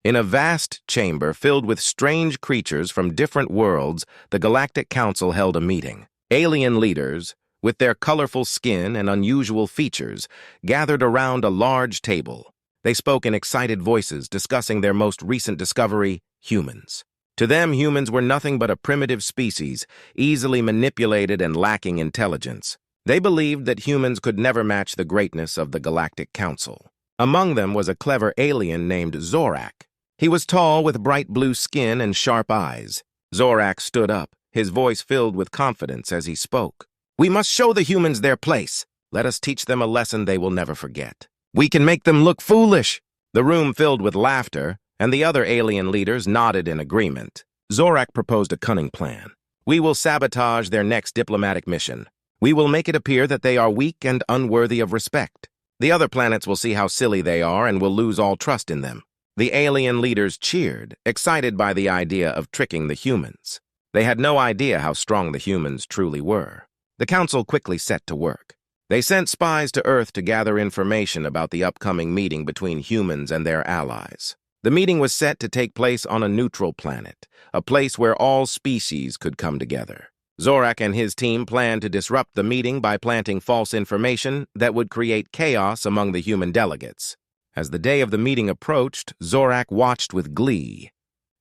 In a vast chamber filled with strange creatures from different worlds, the Galactic Council held a meeting. Alien leaders, with their colorful skin and unusual features, gathered around a large table. They spoke in excited voices, discussing their most recent discovery, humans. To them, humans were nothing but a primitive species, easily manipulated and lacking intelligence. They believed that humans could never match the greatness of the Galactic Council. Among them was a clever alien named Zorak. He was tall with bright blue skin and sharp eyes. Zorak stood up, his voice filled with confidence as he spoke. "We must show the humans their place. Let us teach them a lesson they will never forget. We can make them look foolish." The room filled with laughter, and the other alien leaders nodded in agreement. Zorak proposed a cunning plan. "We will sabotage their next diplomatic mission. We will make it appear that they are weak and unworthy of respect. The other planets will see how silly they are and will lose all trust in them." The alien leaders cheered, excited by the idea of tricking the humans. They had no idea how strong the humans truly were. The council quickly set to work. They sent spies to Earth to gather information about the upcoming meeting between humans and their allies. The meeting was set to take place on a neutral planet, a place where all species could come together. Zorak and his team planned to disrupt the meeting by planting false information that would create chaos among the human delegates. As the day of the meeting approached, Zorak watched with glee.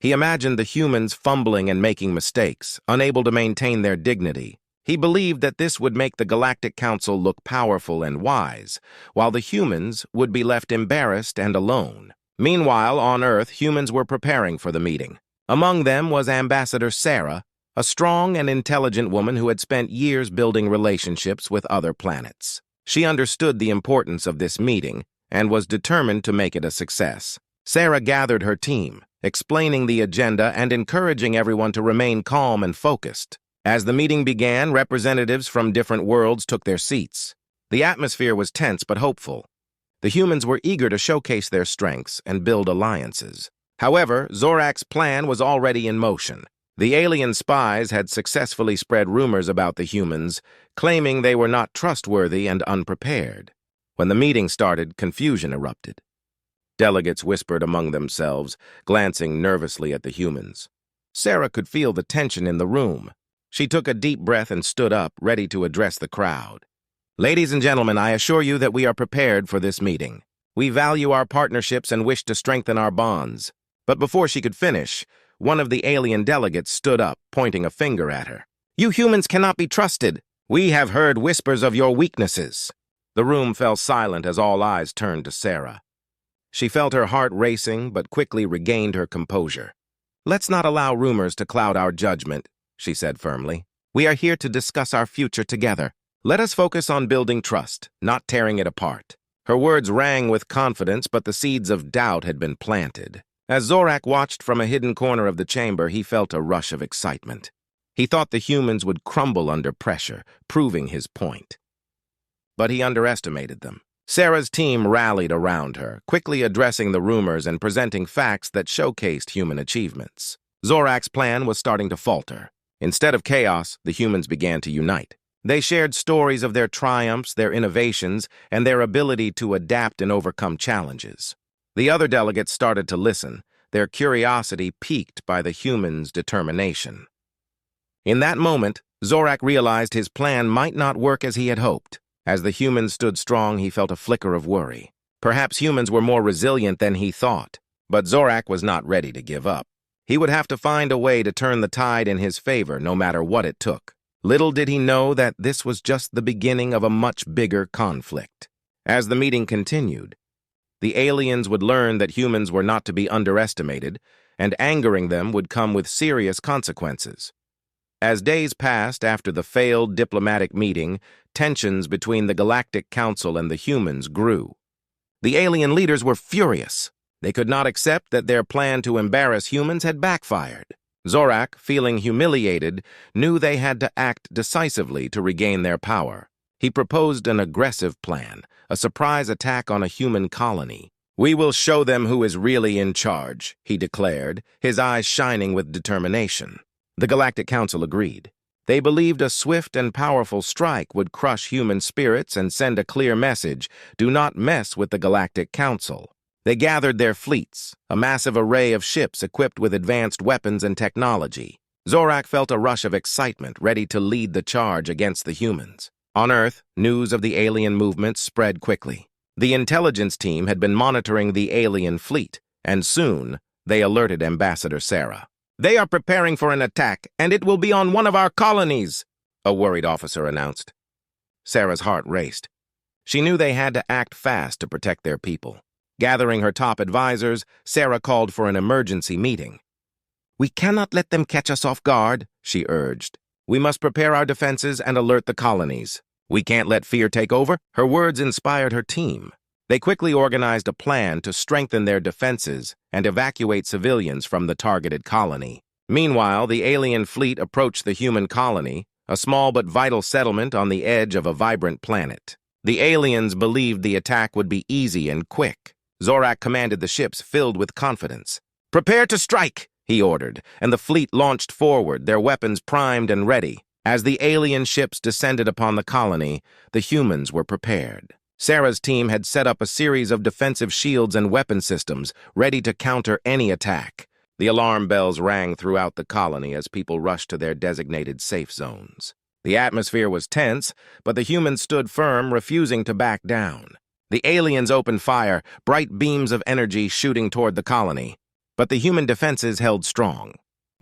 He imagined the humans fumbling and making mistakes, unable to maintain their dignity. He believed that this would make the Galactic Council look powerful and wise, while the humans would be left embarrassed and alone. Meanwhile, on Earth, humans were preparing for the meeting. Among them was Ambassador Sarah, a strong and intelligent woman who had spent years building relationships with other planets. She understood the importance of this meeting and was determined to make it a success. Sarah gathered her team, explaining the agenda and encouraging everyone to remain calm and focused. As the meeting began, representatives from different worlds took their seats. The atmosphere was tense but hopeful. The humans were eager to showcase their strengths and build alliances. However, Zorak's plan was already in motion. The alien spies had successfully spread rumors about the humans, claiming they were not trustworthy and unprepared. When the meeting started, confusion erupted. Delegates whispered among themselves, glancing nervously at the humans. Sarah could feel the tension in the room. She took a deep breath and stood up, ready to address the crowd. "Ladies and gentlemen, I assure you that we are prepared for this meeting. We value our partnerships and wish to strengthen our bonds." But before she could finish, one of the alien delegates stood up, pointing a finger at her. "You humans cannot be trusted. We have heard whispers of your weaknesses." The room fell silent as all eyes turned to Sarah. She felt her heart racing, but quickly regained her composure. "Let's not allow rumors to cloud our judgment," she said firmly. "We are here to discuss our future together. Let us focus on building trust, not tearing it apart." Her words rang with confidence, but the seeds of doubt had been planted. As Zorak watched from a hidden corner of the chamber, he felt a rush of excitement. He thought the humans would crumble under pressure, proving his point. But he underestimated them. Sarah's team rallied around her, quickly addressing the rumors and presenting facts that showcased human achievements. Zorak's plan was starting to falter. Instead of chaos, the humans began to unite. They shared stories of their triumphs, their innovations, and their ability to adapt and overcome challenges. The other delegates started to listen, their curiosity piqued by the humans' determination. In that moment, Zorak realized his plan might not work as he had hoped. As the humans stood strong, he felt a flicker of worry. Perhaps humans were more resilient than he thought, but Zorak was not ready to give up. He would have to find a way to turn the tide in his favor, no matter what it took. Little did he know that this was just the beginning of a much bigger conflict. As the meeting continued, the aliens would learn that humans were not to be underestimated, and angering them would come with serious consequences. As days passed after the failed diplomatic meeting, tensions between the Galactic Council and the humans grew. The alien leaders were furious. They could not accept that their plan to embarrass humans had backfired. Zorak, feeling humiliated, knew they had to act decisively to regain their power. He proposed an aggressive plan, a surprise attack on a human colony. "We will show them who is really in charge," he declared, his eyes shining with determination. The Galactic Council agreed. They believed a swift and powerful strike would crush human spirits and send a clear message: do not mess with the Galactic Council. They gathered their fleets, a massive array of ships equipped with advanced weapons and technology. Zorak felt a rush of excitement, ready to lead the charge against the humans. On Earth, news of the alien movement spread quickly. The intelligence team had been monitoring the alien fleet, and soon they alerted Ambassador Sarah. "They are preparing for an attack, and it will be on one of our colonies," a worried officer announced. Sarah's heart raced. She knew they had to act fast to protect their people. Gathering her top advisors, Sarah called for an emergency meeting. "We cannot let them catch us off guard," she urged. "We must prepare our defenses and alert the colonies. We can't let fear take over." Her words inspired her team. They quickly organized a plan to strengthen their defenses and evacuate civilians from the targeted colony. Meanwhile, the alien fleet approached the human colony, a small but vital settlement on the edge of a vibrant planet. The aliens believed the attack would be easy and quick. Zorak commanded the ships filled with confidence. "Prepare to strike," he ordered, and the fleet launched forward, their weapons primed and ready. As the alien ships descended upon the colony, the humans were prepared. Sarah's team had set up a series of defensive shields and weapon systems, ready to counter any attack. The alarm bells rang throughout the colony as people rushed to their designated safe zones. The atmosphere was tense, but the humans stood firm, refusing to back down. The aliens opened fire, bright beams of energy shooting toward the colony. But the human defenses held strong.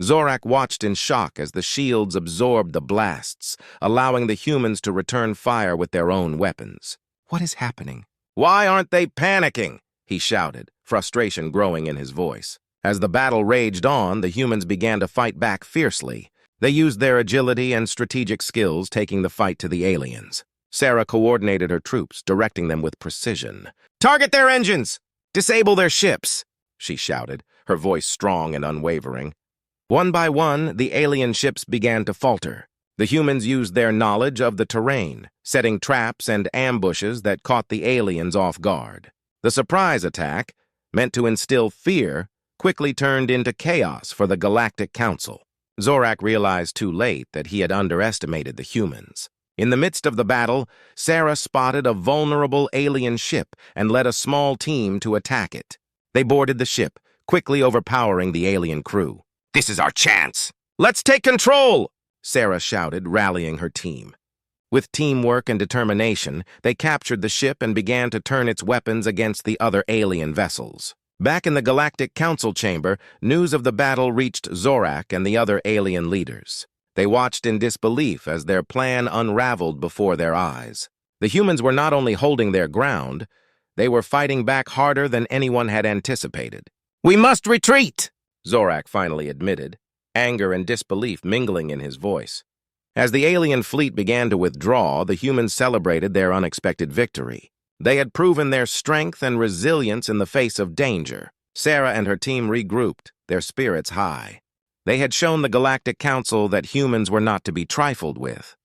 Zorak watched in shock as the shields absorbed the blasts, allowing the humans to return fire with their own weapons. "What is happening?" "Why aren't they panicking?" he shouted, frustration growing in his voice. As the battle raged on, the humans began to fight back fiercely. They used their agility and strategic skills, taking the fight to the aliens. Sarah coordinated her troops, directing them with precision. "Target their engines! Disable their ships!" she shouted, her voice strong and unwavering. One by one, the alien ships began to falter. The humans used their knowledge of the terrain, setting traps and ambushes that caught the aliens off guard. The surprise attack, meant to instill fear, quickly turned into chaos for the Galactic Council. Zorak realized too late that he had underestimated the humans. In the midst of the battle, Sarah spotted a vulnerable alien ship and led a small team to attack it. They boarded the ship, quickly overpowering the alien crew. "This is our chance! Let's take control!" Sarah shouted, rallying her team. With teamwork and determination, they captured the ship and began to turn its weapons against the other alien vessels. Back in the Galactic Council chamber, news of the battle reached Zorak and the other alien leaders. They watched in disbelief as their plan unraveled before their eyes. The humans were not only holding their ground, they were fighting back harder than anyone had anticipated. "We must retreat!" Zorak finally admitted, anger and disbelief mingling in his voice. As the alien fleet began to withdraw, the humans celebrated their unexpected victory. They had proven their strength and resilience in the face of danger. Sarah and her team regrouped, their spirits high. They had shown the Galactic Council that humans were not to be trifled with.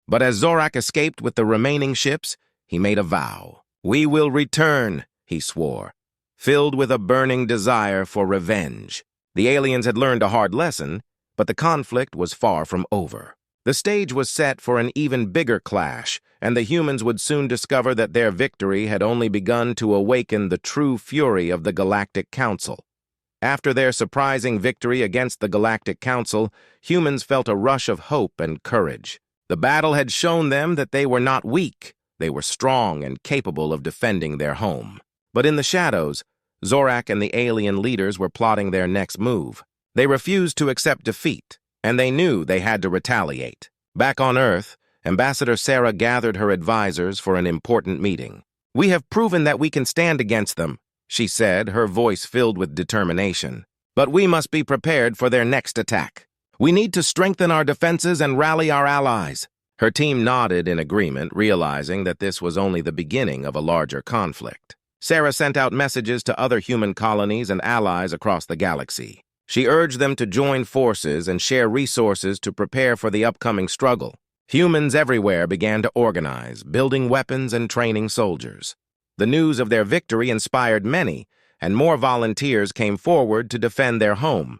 But as Zorak escaped with the remaining ships, he made a vow. "We will return," he swore, filled with a burning desire for revenge. The aliens had learned a hard lesson, but the conflict was far from over. The stage was set for an even bigger clash, and the humans would soon discover that their victory had only begun to awaken the true fury of the Galactic Council. After their surprising victory against the Galactic Council, humans felt a rush of hope and courage. The battle had shown them that they were not weak. They were strong and capable of defending their home. But in the shadows, Zorak and the alien leaders were plotting their next move. They refused to accept defeat, and they knew they had to retaliate. Back on Earth, Ambassador Sarah gathered her advisors for an important meeting. "We have proven that we can stand against them," she said, her voice filled with determination. "But we must be prepared for their next attack. We need to strengthen our defenses and rally our allies." Her team nodded in agreement, realizing that this was only the beginning of a larger conflict. Sarah sent out messages to other human colonies and allies across the galaxy. She urged them to join forces and share resources to prepare for the upcoming struggle. Humans everywhere began to organize, building weapons and training soldiers. The news of their victory inspired many, and more volunteers came forward to defend their home.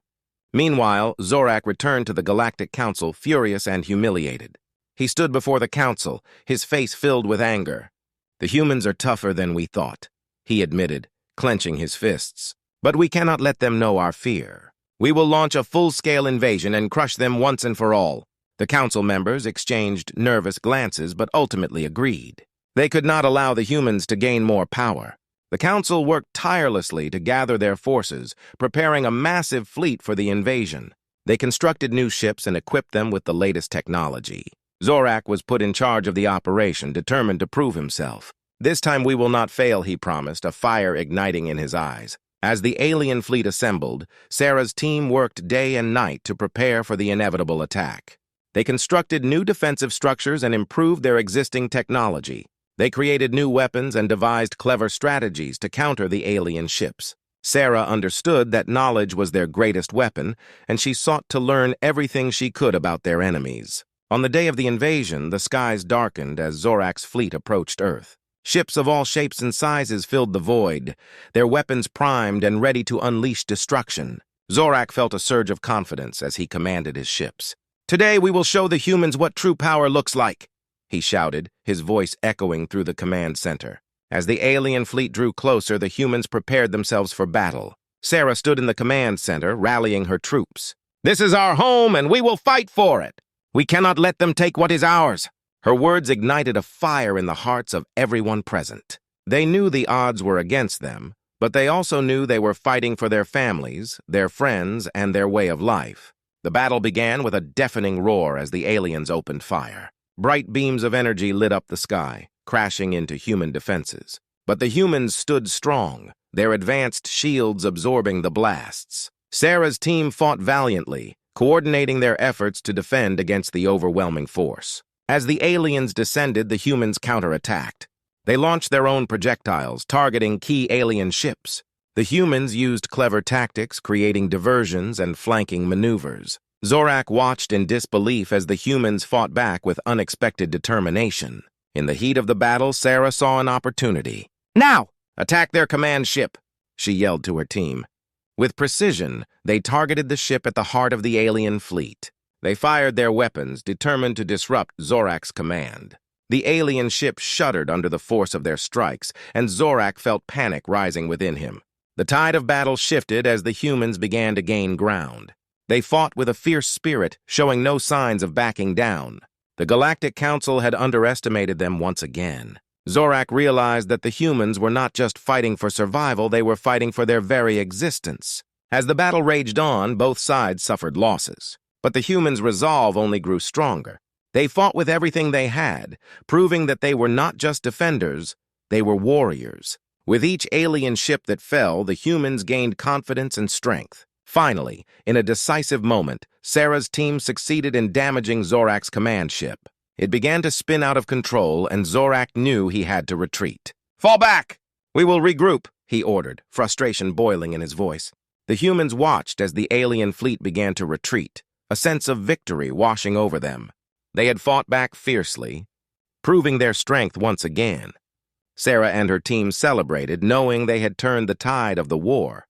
Meanwhile, Zorak returned to the Galactic Council furious and humiliated. He stood before the council, his face filled with anger. "The humans are tougher than we thought," he admitted, clenching his fists. "But we cannot let them know our fear. We will launch a full-scale invasion and crush them once and for all." The council members exchanged nervous glances but ultimately agreed. They could not allow the humans to gain more power. The council worked tirelessly to gather their forces, preparing a massive fleet for the invasion. They constructed new ships and equipped them with the latest technology. Zorak was put in charge of the operation, determined to prove himself. "This time we will not fail," he promised, a fire igniting in his eyes. As the alien fleet assembled, Sarah's team worked day and night to prepare for the inevitable attack. They constructed new defensive structures and improved their existing technology. They created new weapons and devised clever strategies to counter the alien ships. Sarah understood that knowledge was their greatest weapon, and she sought to learn everything she could about their enemies. On the day of the invasion, the skies darkened as Zorak's fleet approached Earth. Ships of all shapes and sizes filled the void, their weapons primed and ready to unleash destruction. Zorak felt a surge of confidence as he commanded his ships. "Today we will show the humans what true power looks like," he shouted, his voice echoing through the command center. As the alien fleet drew closer, the humans prepared themselves for battle. Sarah stood in the command center, rallying her troops. "This is our home, and we will fight for it. We cannot let them take what is ours." Her words ignited a fire in the hearts of everyone present. They knew the odds were against them, but they also knew they were fighting for their families, their friends, and their way of life. The battle began with a deafening roar as the aliens opened fire. Bright beams of energy lit up the sky, crashing into human defenses. But the humans stood strong, their advanced shields absorbing the blasts. Sarah's team fought valiantly, coordinating their efforts to defend against the overwhelming force. As the aliens descended, the humans counterattacked. They launched their own projectiles, targeting key alien ships. The humans used clever tactics, creating diversions and flanking maneuvers. Zorak watched in disbelief as the humans fought back with unexpected determination. In the heat of the battle, Sarah saw an opportunity. "Now, attack their command ship," she yelled to her team. With precision, they targeted the ship at the heart of the alien fleet. They fired their weapons, determined to disrupt Zorak's command. The alien ship shuddered under the force of their strikes, and Zorak felt panic rising within him. The tide of battle shifted as the humans began to gain ground. They fought with a fierce spirit, showing no signs of backing down. The Galactic Council had underestimated them once again. Zorak realized that the humans were not just fighting for survival, they were fighting for their very existence. As the battle raged on, both sides suffered losses. But the humans' resolve only grew stronger. They fought with everything they had, proving that they were not just defenders, they were warriors. With each alien ship that fell, the humans gained confidence and strength. Finally, in a decisive moment, Sarah's team succeeded in damaging Zorak's command ship. It began to spin out of control, and Zorak knew he had to retreat. "Fall back! We will regroup," he ordered, frustration boiling in his voice. The humans watched as the alien fleet began to retreat, a sense of victory washing over them. They had fought back fiercely, proving their strength once again. Sarah and her team celebrated, knowing they had turned the tide of the war.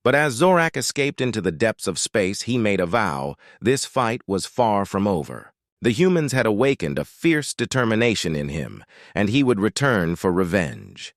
But as Zorak escaped into the depths of space, he made a vow: this fight was far from over. The humans had awakened a fierce determination in him, and he would return for revenge.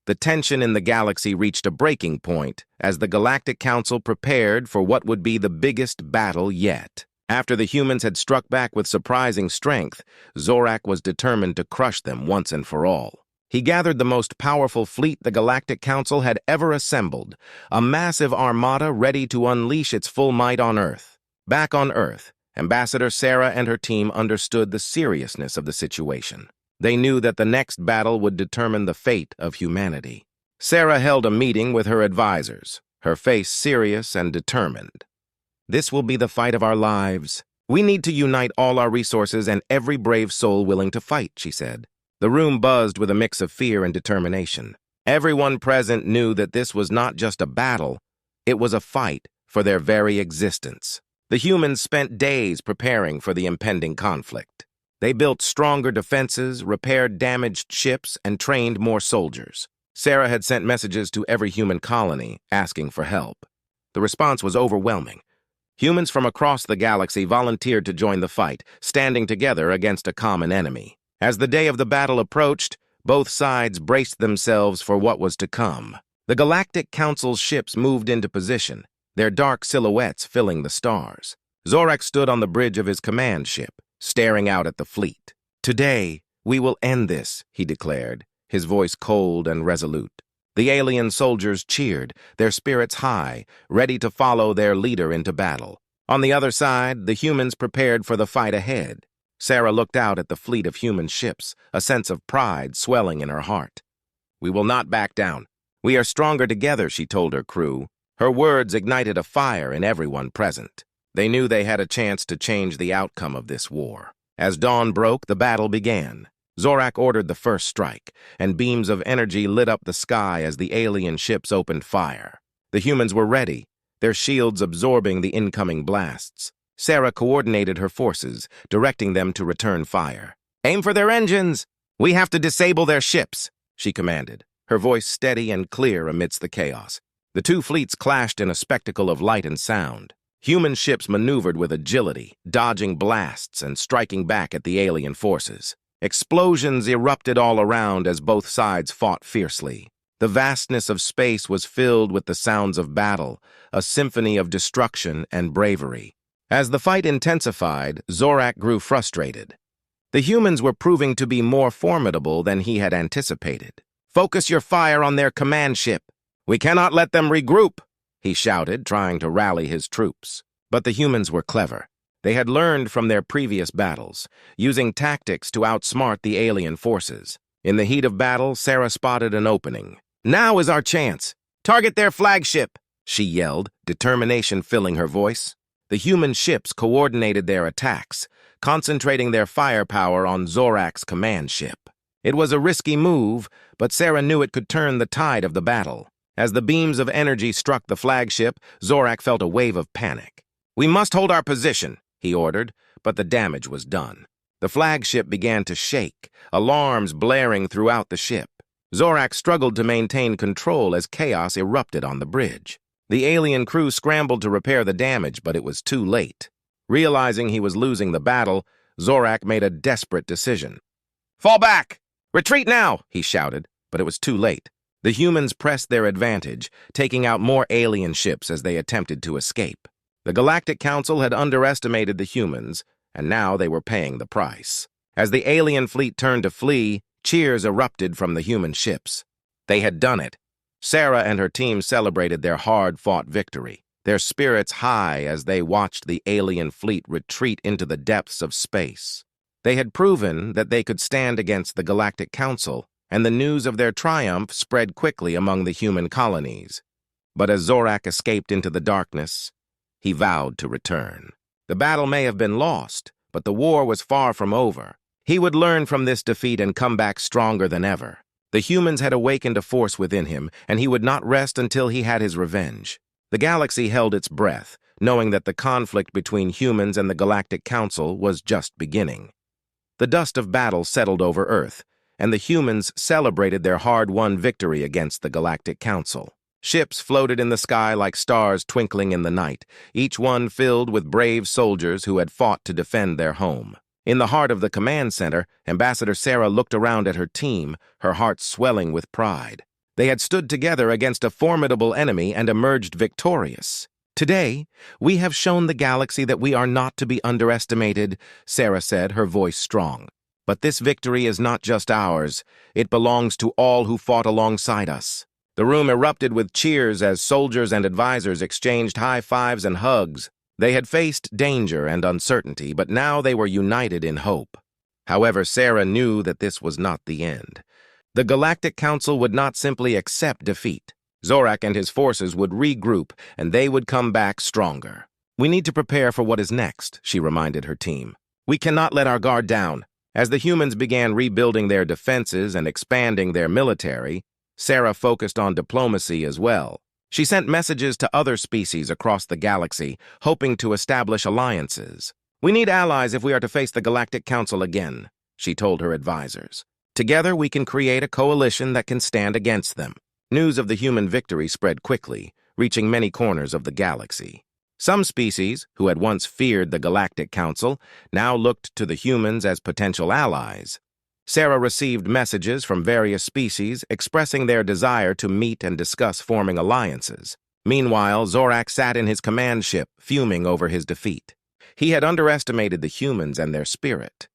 The tension in the galaxy reached a breaking point as the Galactic Council prepared for what would be the biggest battle yet. After the humans had struck back with surprising strength, Zorak was determined to crush them once and for all. He gathered the most powerful fleet the Galactic Council had ever assembled, a massive armada ready to unleash its full might on Earth. Back on Earth, Ambassador Sarah and her team understood the seriousness of the situation. They knew that the next battle would determine the fate of humanity. Sarah held a meeting with her advisors, her face serious and determined. "This will be the fight of our lives. We need to unite all our resources and every brave soul willing to fight," she said. The room buzzed with a mix of fear and determination. Everyone present knew that this was not just a battle, it was a fight for their very existence. The humans spent days preparing for the impending conflict. They built stronger defenses, repaired damaged ships, and trained more soldiers. Sarah had sent messages to every human colony asking for help. The response was overwhelming. Humans from across the galaxy volunteered to join the fight, standing together against a common enemy. As the day of the battle approached, both sides braced themselves for what was to come. The Galactic Council's ships moved into position, their dark silhouettes filling the stars. Zorak stood on the bridge of his command ship, staring out at the fleet. "Today, we will end this," he declared, his voice cold and resolute. The alien soldiers cheered, their spirits high, ready to follow their leader into battle. On the other side, the humans prepared for the fight ahead. Sarah looked out at the fleet of human ships, a sense of pride swelling in her heart. "We will not back down. We are stronger together," she told her crew. Her words ignited a fire in everyone present. They knew they had a chance to change the outcome of this war. As dawn broke, the battle began. Zorak ordered the first strike, and beams of energy lit up the sky as the alien ships opened fire. The humans were ready, their shields absorbing the incoming blasts. Sarah coordinated her forces, directing them to return fire. "Aim for their engines! We have to disable their ships," she commanded, her voice steady and clear amidst the chaos. The two fleets clashed in a spectacle of light and sound. Human ships maneuvered with agility, dodging blasts and striking back at the alien forces. Explosions erupted all around as both sides fought fiercely. The vastness of space was filled with the sounds of battle, a symphony of destruction and bravery. As the fight intensified, Zorak grew frustrated. The humans were proving to be more formidable than he had anticipated. "Focus your fire on their command ship. We cannot let them regroup," he shouted, trying to rally his troops. But the humans were clever. They had learned from their previous battles, using tactics to outsmart the alien forces. In the heat of battle, Sarah spotted an opening. "Now is our chance. Target their flagship," she yelled, determination filling her voice. The human ships coordinated their attacks, concentrating their firepower on Zorak's command ship. It was a risky move, but Sarah knew it could turn the tide of the battle. As the beams of energy struck the flagship, Zorak felt a wave of panic. "We must hold our position," he ordered, but the damage was done. The flagship began to shake, alarms blaring throughout the ship. Zorak struggled to maintain control as chaos erupted on the bridge. The alien crew scrambled to repair the damage, but it was too late. Realizing he was losing the battle, Zorak made a desperate decision. "Fall back! Retreat now!" he shouted, but it was too late. The humans pressed their advantage, taking out more alien ships as they attempted to escape. The Galactic Council had underestimated the humans, and now they were paying the price. As the alien fleet turned to flee, cheers erupted from the human ships. They had done it. Sarah and her team celebrated their hard-fought victory, their spirits high as they watched the alien fleet retreat into the depths of space. They had proven that they could stand against the Galactic Council, and the news of their triumph spread quickly among the human colonies. But as Zorak escaped into the darkness, he vowed to return. The battle may have been lost, but the war was far from over. He would learn from this defeat and come back stronger than ever. The humans had awakened a force within him, and he would not rest until he had his revenge. The galaxy held its breath, knowing that the conflict between humans and the Galactic Council was just beginning. The dust of battle settled over Earth, and the humans celebrated their hard-won victory against the Galactic Council. Ships floated in the sky like stars twinkling in the night, each one filled with brave soldiers who had fought to defend their home. In the heart of the command center, Ambassador Sarah looked around at her team, her heart swelling with pride. They had stood together against a formidable enemy and emerged victorious. "Today, we have shown the galaxy that we are not to be underestimated," Sarah said, her voice strong. "But this victory is not just ours. It belongs to all who fought alongside us." The room erupted with cheers as soldiers and advisors exchanged high fives and hugs. They had faced danger and uncertainty, but now they were united in hope. However, Sarah knew that this was not the end. The Galactic Council would not simply accept defeat. Zorak and his forces would regroup, and they would come back stronger. "We need to prepare for what is next," she reminded her team. "We cannot let our guard down." As the humans began rebuilding their defenses and expanding their military, Sarah focused on diplomacy as well. She sent messages to other species across the galaxy, hoping to establish alliances. "We need allies if we are to face the Galactic Council again," she told her advisors. "Together we can create a coalition that can stand against them." News of the human victory spread quickly, reaching many corners of the galaxy. Some species, who had once feared the Galactic Council, now looked to the humans as potential allies. Sarah received messages from various species expressing their desire to meet and discuss forming alliances. Meanwhile, Zorak sat in his command ship, fuming over his defeat. He had underestimated the humans and their spirit.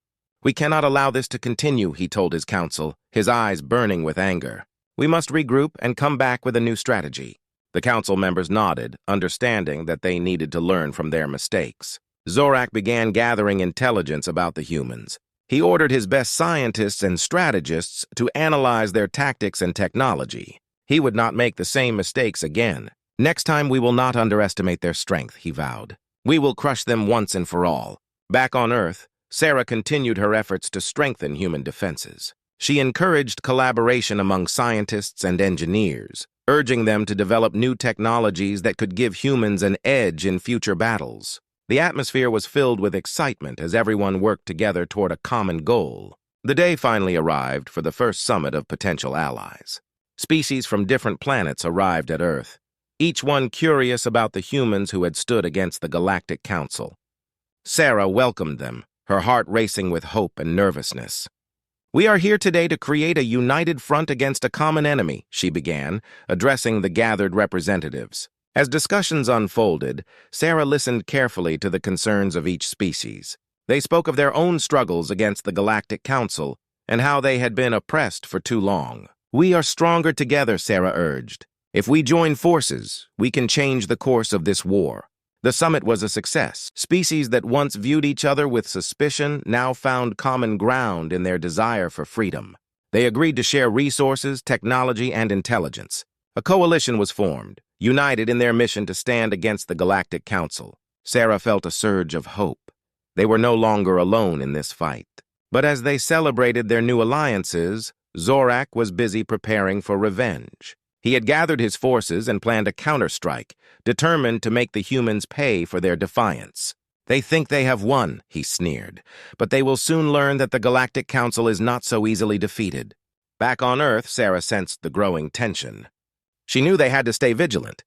"We cannot allow this to continue," he told his council, his eyes burning with anger. "We must regroup and come back with a new strategy." The council members nodded, understanding that they needed to learn from their mistakes. Zorak began gathering intelligence about the humans. He ordered his best scientists and strategists to analyze their tactics and technology. He would not make the same mistakes again. "Next time we will not underestimate their strength," he vowed. "We will crush them once and for all." Back on Earth, Sarah continued her efforts to strengthen human defenses. She encouraged collaboration among scientists and engineers, urging them to develop new technologies that could give humans an edge in future battles. The atmosphere was filled with excitement as everyone worked together toward a common goal. The day finally arrived for the first summit of potential allies. Species from different planets arrived at Earth, each one curious about the humans who had stood against the Galactic Council. Sarah welcomed them, her heart racing with hope and nervousness. "We are here today to create a united front against a common enemy," she began, addressing the gathered representatives. As discussions unfolded, Sarah listened carefully to the concerns of each species. They spoke of their own struggles against the Galactic Council and how they had been oppressed for too long. "We are stronger together," Sarah urged. "If we join forces, we can change the course of this war." The summit was a success. Species that once viewed each other with suspicion now found common ground in their desire for freedom. They agreed to share resources, technology, and intelligence. A coalition was formed, united in their mission to stand against the Galactic Council. Sarah felt a surge of hope. They were no longer alone in this fight. But as they celebrated their new alliances, Zorak was busy preparing for revenge. He had gathered his forces and planned a counterstrike, determined to make the humans pay for their defiance. "They think they have won," he sneered, "but they will soon learn that the Galactic Council is not so easily defeated." Back on Earth, Sarah sensed the growing tension. She knew they had to stay vigilant.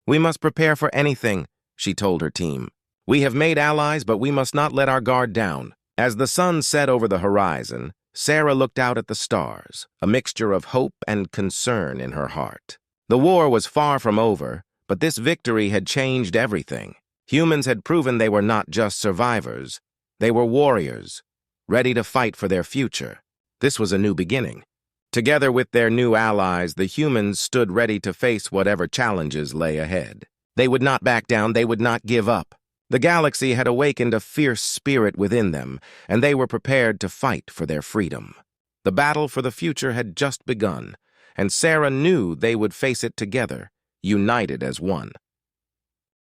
"We must prepare for anything," she told her team. "We have made allies, but we must not let our guard down." As the sun set over the horizon, Sarah looked out at the stars, a mixture of hope and concern in her heart. The war was far from over, but this victory had changed everything. Humans had proven they were not just survivors. They were warriors, ready to fight for their future. This was a new beginning. Together with their new allies, the humans stood ready to face whatever challenges lay ahead. They would not back down, they would not give up. The galaxy had awakened a fierce spirit within them, and they were prepared to fight for their freedom. The battle for the future had just begun, and Sarah knew they would face it together, united as one.